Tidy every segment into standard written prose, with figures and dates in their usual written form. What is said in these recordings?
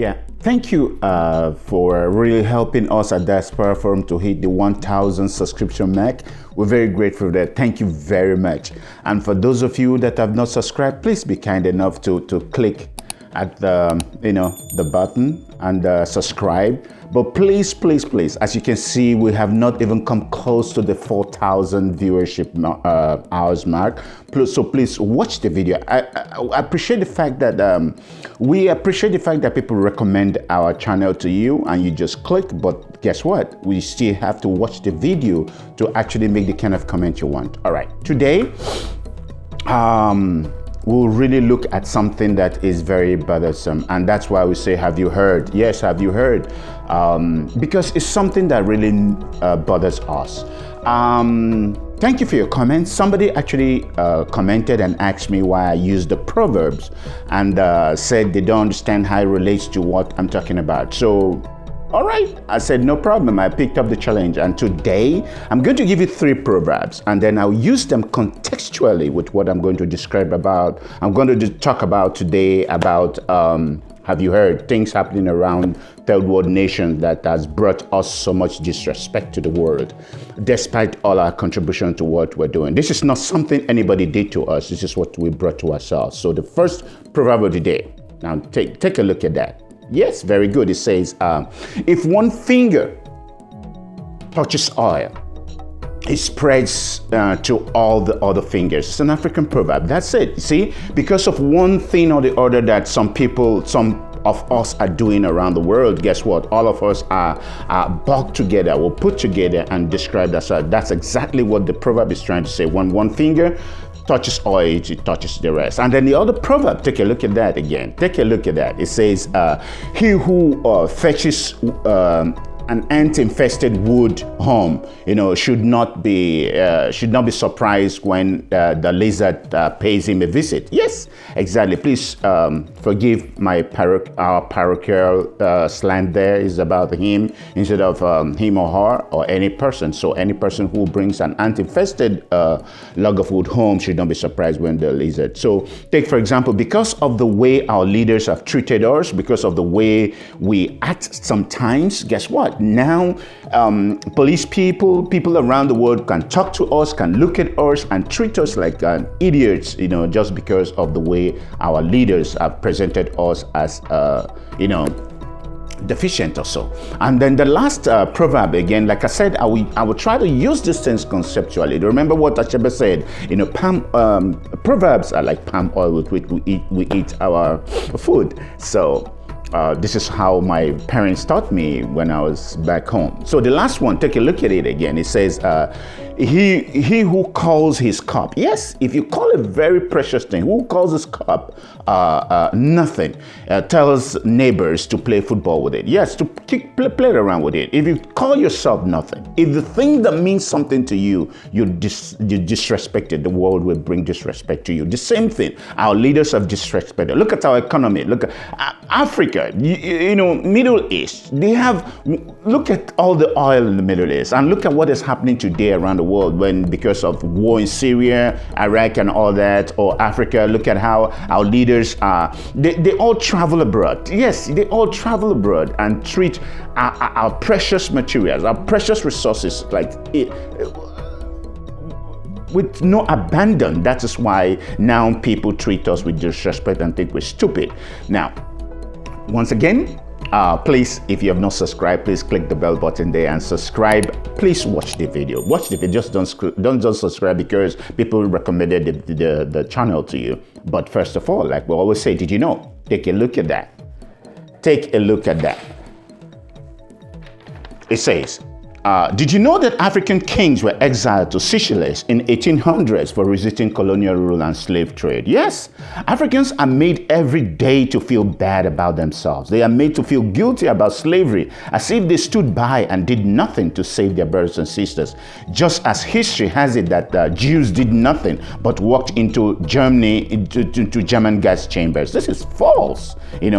Yeah, thank you for really helping us at Diaspora Forum to hit the 1,000 subscription mark. We're very grateful for that. Thank you very much. And for those of you that have not subscribed, please be kind enough to click at the button and subscribe. But please, as you can see, we have not even come close to the 4,000 viewership hours mark. So please watch the video. I appreciate the fact that we appreciate the fact that people recommend our channel to you and you just click. But guess what? We still have to watch the video to actually make the kind of comment you want. All right, today we'll really look at something that is very bothersome, and that's why we say, have you heard? Yes, have you heard? Because it's something that really bothers us. Thank you for your comments. Somebody actually commented and asked me why I use the proverbs, and said they don't understand how it relates to what I'm talking about. So all right, I said, no problem. I picked up the challenge. And today, I'm going to give you 3 proverbs, and then I'll use them contextually with what I'm going to describe about. I'm going to talk about today about, have you heard, things happening around third world nations that has brought us so much disrespect to the world, despite all our contribution to what we're doing. This is not something anybody did to us. This is what we brought to ourselves. So the first proverb of the day, now take a look at that. Yes, very good. It says, if one finger touches oil, it spreads to all the other fingers. It's an African proverb. That's it. See, because of one thing or the other that some of us are doing around the world, guess what? All of us are bugged together, we're put together and described as such. That's exactly what the proverb is trying to say. When one finger touches oil, it touches the rest. And then the other proverb, take a look at that again. Take a look at that. It says, he who fetches an ant-infested wood home, should not be surprised when the lizard pays him a visit. Yes, exactly. Please forgive our parochial slant. There is about him instead of him or her or any person. So any person who brings an ant-infested log of wood home should not be surprised when the lizard. So take for example, because of the way our leaders have treated us, because of the way we act sometimes, guess what? Now, police people around the world can talk to us, can look at us and treat us like idiots, just because of the way our leaders have presented us as, deficient or so. And then the last proverb, again, like I said, I will try to use this things conceptually. Remember what Achebe said, proverbs are like palm oil with which we eat our food. So this is how my parents taught me when I was back home. So the last one, take a look at it again. It says, he who calls his cup. Yes, if you call a very precious thing, who calls his cup nothing, tells neighbors to play football with it. Yes, to play around with it. If you call yourself nothing, if the thing that means something to you, you disrespect it, the world will bring disrespect to you. The same thing, our leaders have disrespected. Look at our economy. Look at Africa, Middle East. Look at all the oil in the Middle East, and look at what is happening today around the world because of war in Syria, Iraq and all that, or Africa. Look at how our leaders are. They all travel abroad. Yes, they all travel abroad and treat our precious materials, our precious resources with no abandon. That is why now people treat us with disrespect and think we're stupid. Now, once again, please, if you have not subscribed, please click the bell button there and subscribe. Please watch the video. Watch the video. Just don't subscribe because people recommended the channel to you. But first of all, like we always say, did you know? Take a look at that. Take a look at that. It says, did you know that African kings were exiled to Seychelles in 1800s for resisting colonial rule and slave trade? Yes, Africans are made every day to feel bad about themselves. They are made to feel guilty about slavery, as if they stood by and did nothing to save their brothers and sisters. Just as history has it that Jews did nothing but walked into Germany, into German gas chambers. This is false.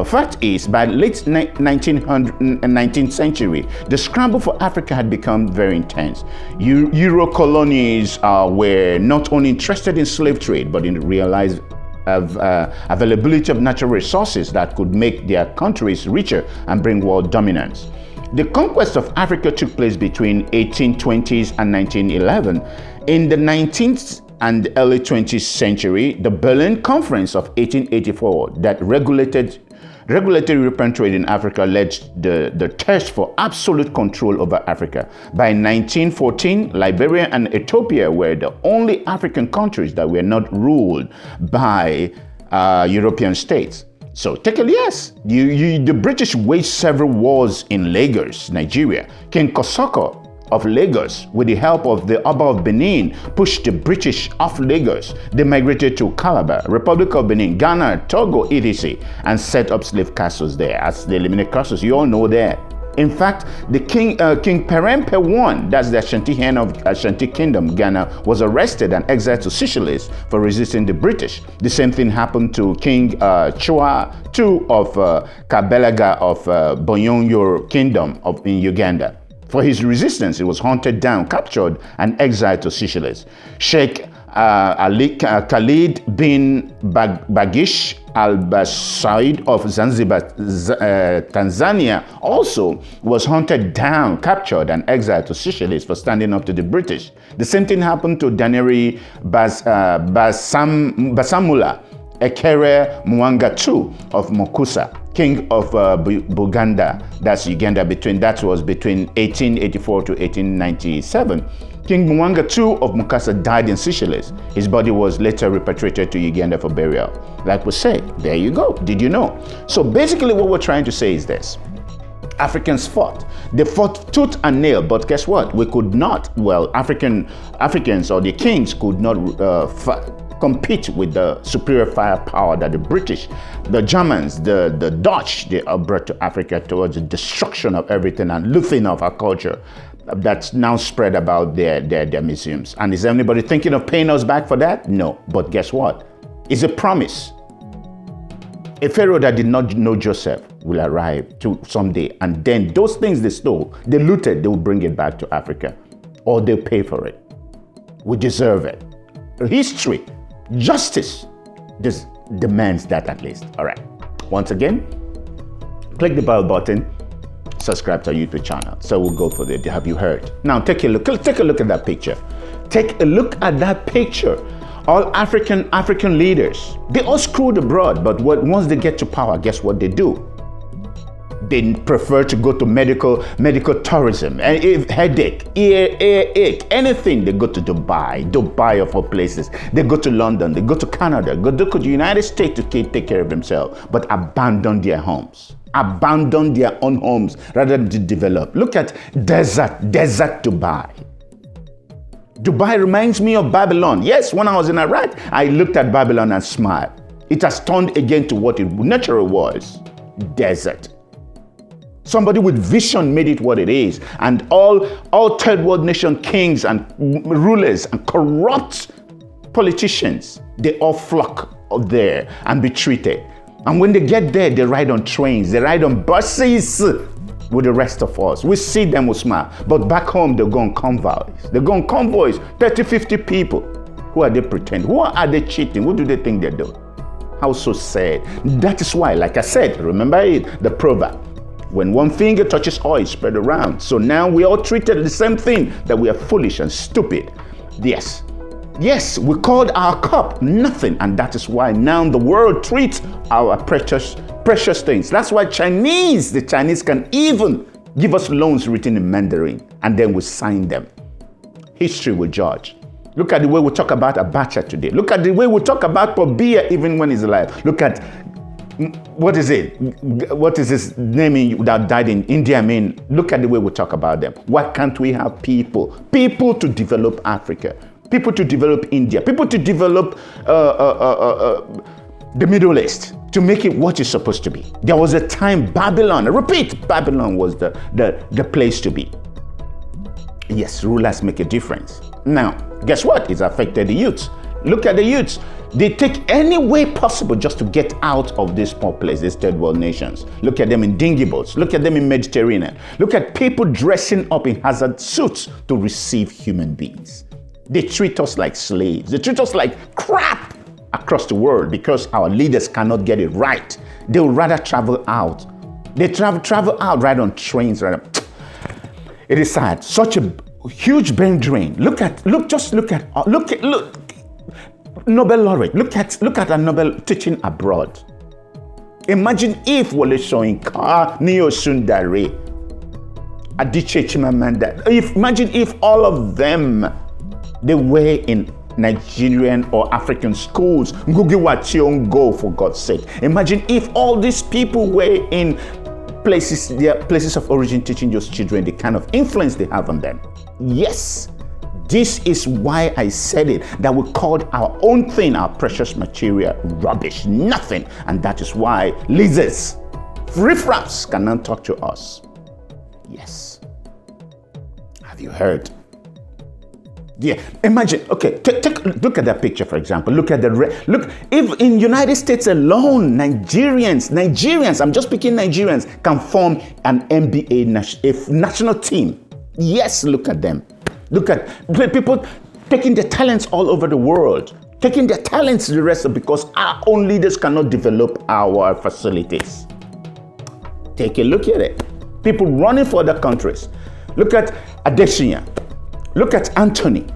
Fact is, by the late 19th century, the scramble for Africa had become very intense. Euro colonies were not only interested in slave trade, but in realized availability of natural resources that could make their countries richer and bring world dominance. The conquest of Africa took place between 1820s and 1911. In the 19th and early 20th century, the Berlin Conference of 1884 that regulated European trade in Africa led the thirst for absolute control over Africa. By 1914, Liberia and Ethiopia were the only African countries that were not ruled by European states. So take a yes. The British waged several wars in Lagos, Nigeria. King Kosoko of Lagos, with the help of the Oba of Benin, pushed the British off Lagos. They migrated to Calabar, Republic of Benin, Ghana, Togo, etc., and set up slave castles there. As the eliminated castles, you all know that. In fact, the King Perempe I, that's the Ashanti hen of Ashanti Kingdom, Ghana, was arrested and exiled to Seychelles for resisting the British. The same thing happened to King Chua II of Kabelaga of Bonyonyo Kingdom in Uganda. For his resistance, he was hunted down, captured, and exiled to Seychelles. Sheikh Khalid bin Bagish al-Basaid of Zanzibar, Tanzania, also was hunted down, captured, and exiled to Seychelles for standing up to the British. The same thing happened to Daneri Basamula Ekere Mwanga II of Mokusa, king of Buganda, that's Uganda, that was between 1884 to 1897. King Mwanga II of Mukasa died in Seychelles. His body was later repatriated to Uganda for burial. Like we say, there you go. Did you know? So basically what we're trying to say is this. Africans fought. They fought tooth and nail, but guess what? We could not, Africans or the kings could not compete with the superior firepower that the British, the Germans, the Dutch, they brought to Africa towards the destruction of everything and looting of our culture that's now spread about their museums. And is anybody thinking of paying us back for that? No. But guess what? It's a promise. A pharaoh that did not know Joseph will arrive to someday, and then those things they stole, they looted, they will bring it back to Africa, or they'll pay for it. We deserve it. History, justice, this demands that at least. All right. Once again, click the bell button, subscribe to our YouTube channel. So we'll go for the have you heard? Now take a look at that picture. Take a look at that picture. All African leaders, they all screwed abroad, but once they get to power, guess what they do? They prefer to go to medical tourism, and if headache, earache, anything, they go to Dubai of all places. They go to London, they go to Canada, go to the United States to take care of themselves, but abandon their homes. Abandon their own homes rather than to develop. Look at desert Dubai. Dubai reminds me of Babylon. Yes, when I was in Iraq, I looked at Babylon and smiled. It has turned again to what it naturally was, desert. Somebody with vision made it what it is. And all third world nation kings and rulers and corrupt politicians, they all flock there and be treated. And when they get there, they ride on trains, they ride on buses with the rest of us. We see them, we smile. But back home, they go on convoys. They go on convoys, 30, 50 people. Who are they pretending? Who are they cheating? What do they think they're doing? How so sad. That is why, like I said, remember it, the proverb. When one finger touches oil, spread around. So now we all treated the same thing, that we are foolish and stupid. Yes, we called our cup nothing, and that is why now the world treats our precious things. That's why the Chinese can even give us loans written in Mandarin, and then we sign them. History will judge. Look at the way we talk about Abacha today. Look at the way we talk about Pobia even when he's alive. Look at, what is his name that died in India? I mean, look at the way we talk about them. Why can't we have people to develop Africa? People to develop India, people to develop the Middle East, to make it what it's supposed to be. There was a time Babylon was the place to be. Yes, rulers make a difference. Now, guess what? It's affected the youths. Look at the youths. They take any way possible just to get out of this poor place, these third world nations. Look at them in dinghy boats. Look at them in Mediterranean. Look at people dressing up in hazard suits to receive human beings. They treat us like slaves. They treat us like crap. across the world because our leaders cannot get it right. They would rather travel out. They travel out right on trains. Right. It is sad. Such a huge brain drain. Look at Nobel laureate. Look at a Nobel teaching abroad. Imagine if Wole Soyinka, Neo Sundari, Adichie Chimamanda. Imagine if all of them, they were in Nigerian or African schools. Ngugi wa Thiong'o, for God's sake. Imagine if all these people were in their places of origin, teaching those children the kind of influence they have on them. Yes, this is why I said it, that we called our own thing, our precious material, rubbish, nothing. And that is why lizards, riffraffs cannot talk to us. Yes. Have you heard? Yeah, imagine, okay, look at that picture, for example. Look at look, if in United States alone, Nigerians, I'm just picking Nigerians, can form an NBA national team. Yes, look at them. Look at people taking their talents all over the world, taking their talents to the rest of, because our own leaders cannot develop our facilities. Take a look at it. People running for other countries. Look at Adesanya. Look at Anthony.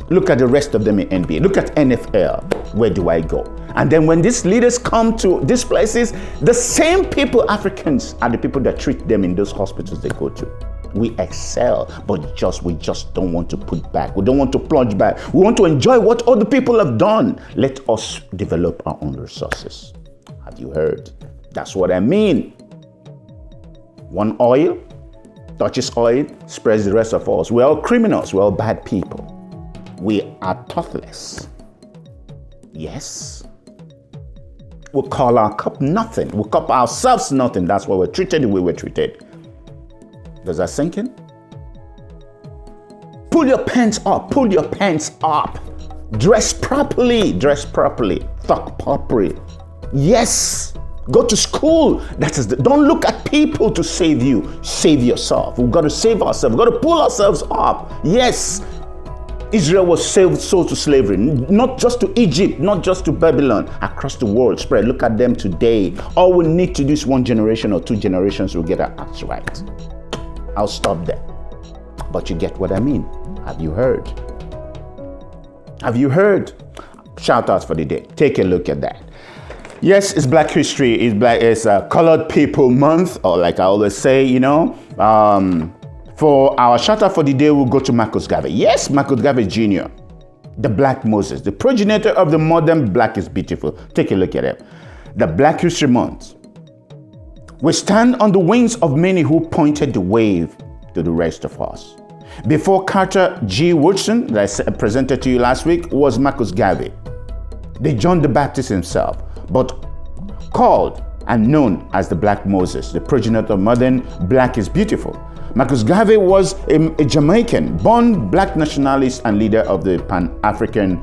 Look at the rest of them in NBA. Look at NFL. Where do I go? And then when these leaders come to these places, the same people, Africans, are the people that treat them in those hospitals they go to. We excel, but we just don't want to put back. We don't want to plunge back. We want to enjoy what other people have done. Let us develop our own resources. Have you heard? That's what I mean. One oil touches oil, spreads the rest of us. We're all criminals. We're all bad people. We are thoughtless. Yes. We call our cup nothing. We call ourselves nothing. That's why we're treated the way we're treated. Does that sink in? Pull your pants up. Pull your pants up. Dress properly. Dress properly. Talk properly. Yes. Go to school. Don't look at people to save you. Save yourself. We've got to save ourselves. We've got to pull ourselves up. Yes. Israel was sold to slavery, not just to Egypt, not just to Babylon, across the world spread. Look at them today. All we need to do is 1 generation or 2 generations will get our acts right. I'll stop there. But you get what I mean. Have you heard? Have you heard? Shout out for the day. Take a look at that. Yes, it's Black History. It's Colored People Month, or like I always say, for our shout out for the day, we'll go to Marcus Garvey. Yes, Marcus Garvey Jr., the Black Moses, the progenitor of the modern Black is beautiful. Take a look at it. The Black History Month. We stand on the wings of many who pointed the way to the rest of us. Before Carter G. Woodson, that I presented to you last week, was Marcus Garvey, the John the Baptist himself, but called and known as the Black Moses, the progenitor of modern Black is beautiful. Marcus Garvey was a Jamaican, born Black nationalist and leader of the Pan-African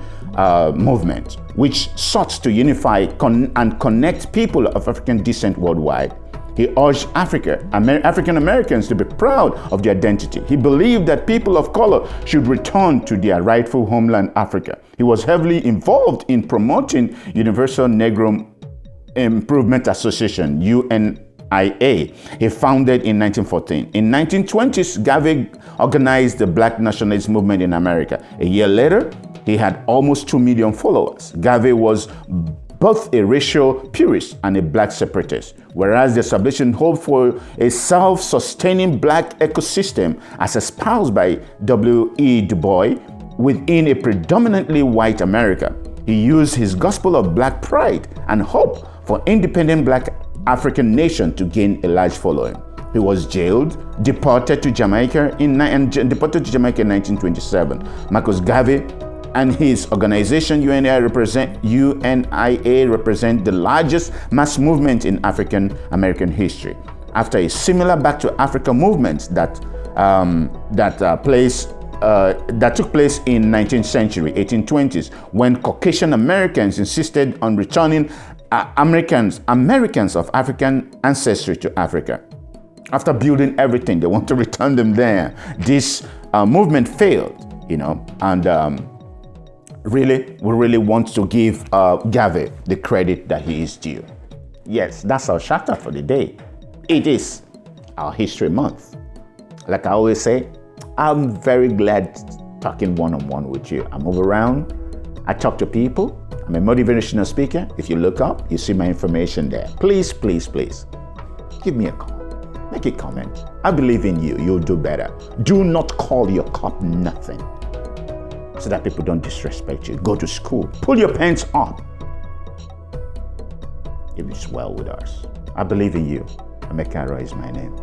movement, which sought to unify and connect people of African descent worldwide. He urged African Americans to be proud of their identity. He believed that people of color should return to their rightful homeland, Africa. He was heavily involved in promoting Universal Negro Improvement Association, UNIA. He founded in 1914. In 1920s, Garvey organized the Black nationalist movement in America. A year later, he had almost 2 million followers. Garvey was both a racial purist and a Black separatist, whereas the establishing hope for a self-sustaining Black ecosystem as espoused by W.E. Du Bois within a predominantly white America. He used his gospel of Black pride and hope for independent Black African nation to gain a large following. He was jailed, deported to Jamaica in 1927. Marcus Garvey and his organization UNIA represent the largest mass movement in African American history. After a similar Back to Africa movement that took place in 19th century, 1820s, when Caucasian Americans insisted on returning Americans of African ancestry to Africa. After building everything, they want to return them there. This movement failed, and we really want to give Gavin the credit that he is due. Yes, that's our shout out for the day. It is our History Month. Like I always say, I'm very glad talking one-on-one with you. I move around, I talk to people. I'm a motivational speaker. If you look up, you see my information there. Please, please, please, give me a call. Make a comment. I believe in you. You'll do better. Do not call your cup nothing so that people don't disrespect you. Go to school. Pull your pants on. It is well with us. I believe in you. Emeka is my name.